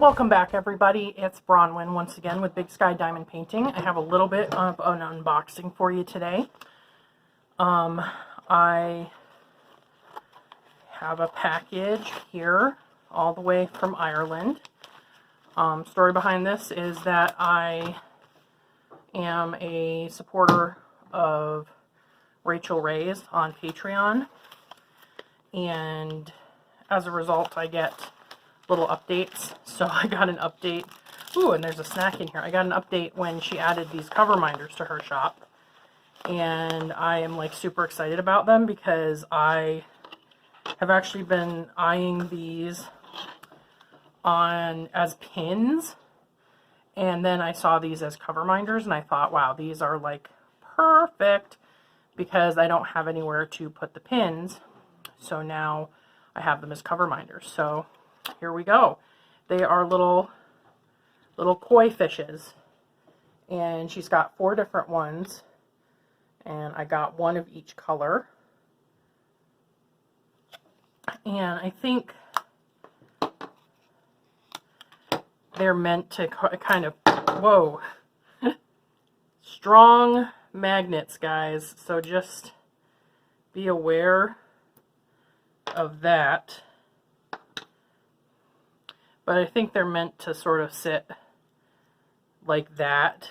Welcome back, everybody. It's Bronwyn once again with Big Sky Diamond Painting. I have a little bit of an unboxing for you today. I have a package here all the way from Ireland. Story behind this is that I am a supporter of Rachel Ray's on Patreon, and as a result I get little updates. So I got an update. Ooh, and there's a snack in here. I got an update when she added these cover minders to her shop, and I am like super excited about them because I have actually been eyeing these on as pins, and then I saw these as cover minders and I thought, wow, these are like perfect because I don't have anywhere to put the pins. So now I have them as cover minders. So here we go. They are little koi fishes, and she's got 4 different ones, and I got one of each color. And I think they're meant to kind of, whoa, strong magnets, guys, so just be aware of that. But I think they're meant to sort of sit like that,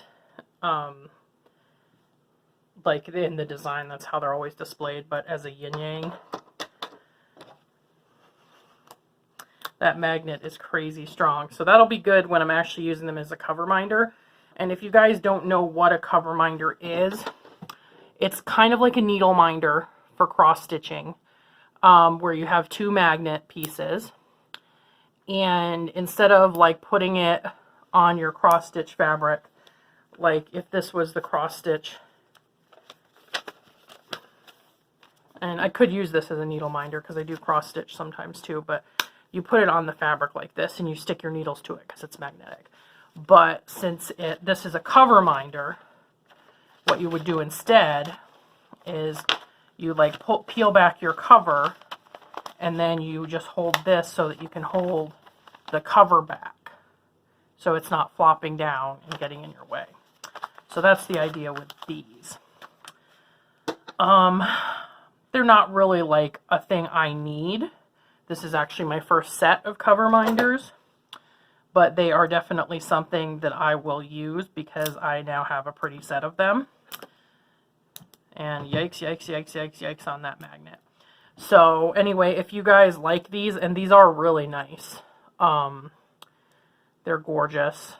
like in the design, that's how they're always displayed, but as a yin-yang. That magnet is crazy strong, so that'll be good when I'm actually using them as a cover minder. And if you guys don't know what a cover minder is, it's kind of like a needle minder for cross stitching, where you have 2 magnet pieces. And instead of like putting it on your cross stitch fabric, like if this was the cross stitch, and I could use this as a needle minder because I do cross stitch sometimes too, but you put it on the fabric like this and you stick your needles to it because it's magnetic. But since this is a cover minder, what you would do instead is you like peel back your cover, and then you just hold this so that you can hold the cover back so it's not flopping down and getting in your way. So that's the idea with these. They're not really like a thing I need. This is actually my first set of cover minders, but they are definitely something that I will use because I now have a pretty set of them. And yikes, yikes, yikes, yikes, yikes on that magnet. So anyway, if you guys like these, and these are really nice, they're gorgeous,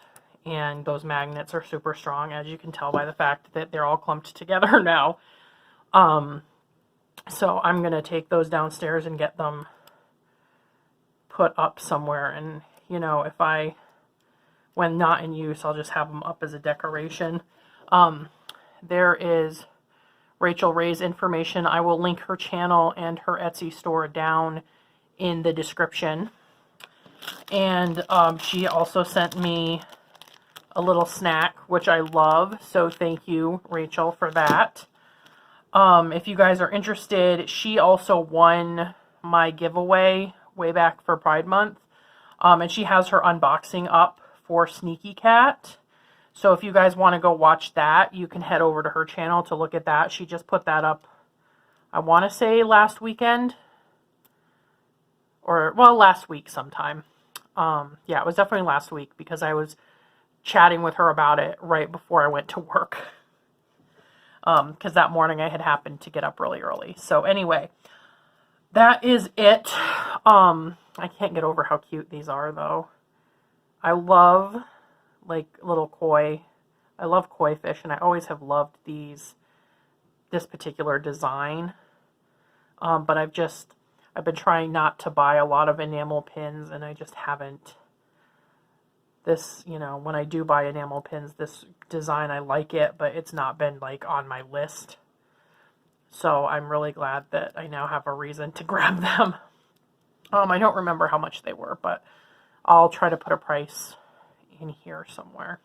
and those magnets are super strong, as you can tell by the fact that they're all clumped together now. So I'm going to take those downstairs and get them put up somewhere, and you know, when not in use, I'll just have them up as a decoration. There is Rachel Ray's information. I will link her channel and her Etsy store down in the description. And she also sent me a little snack, which I love, so thank you, Rachel, for that. If you guys are interested, she also won my giveaway way back for Pride Month, and she has her unboxing up for Sneaky Cat. So if you guys want to go watch that, you can head over to her channel to look at that. She just put that up, I want to say last weekend, or well, last week sometime. Yeah, it was definitely last week because I was chatting with her about it right before I went to work. Because that morning I had happened to get up really early. So anyway, that is it. I can't get over how cute these are, though. I love like little koi. I love koi fish, and I always have loved this particular design. But I've been trying not to buy a lot of enamel pins, and I just haven't. This, you know, when I do buy enamel pins, this design, I like it, but it's not been like on my list. So I'm really glad that I now have a reason to grab them. I don't remember how much they were, but I'll try to put a price in here somewhere.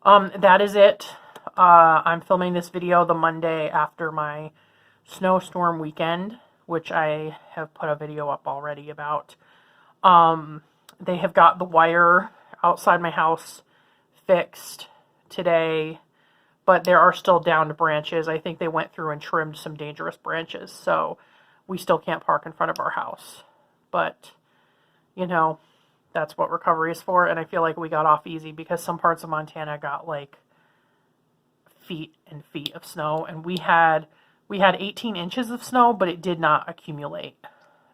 That is it. I'm filming this video the Monday after my snowstorm weekend, which I have put a video up already about. They have got the wire outside my house fixed today, but there are still downed branches. I think they went through and trimmed some dangerous branches, so we still can't park in front of our house. But, you know, that's what recovery is for, and I feel like we got off easy because some parts of Montana got like feet and feet of snow, and we had 18 inches of snow, but it did not accumulate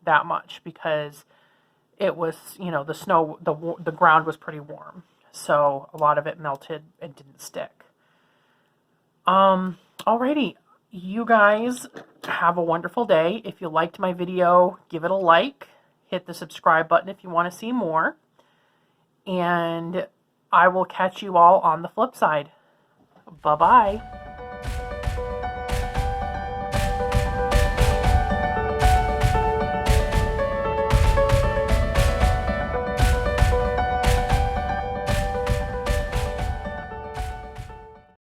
that much because it was, you know, the snow, the ground was pretty warm, so a lot of it melted and didn't stick. Alrighty, you guys have a wonderful day. If you liked my video, give it a like, hit the subscribe button if you want to see more, and I will catch you all on the flip side. Bye-bye.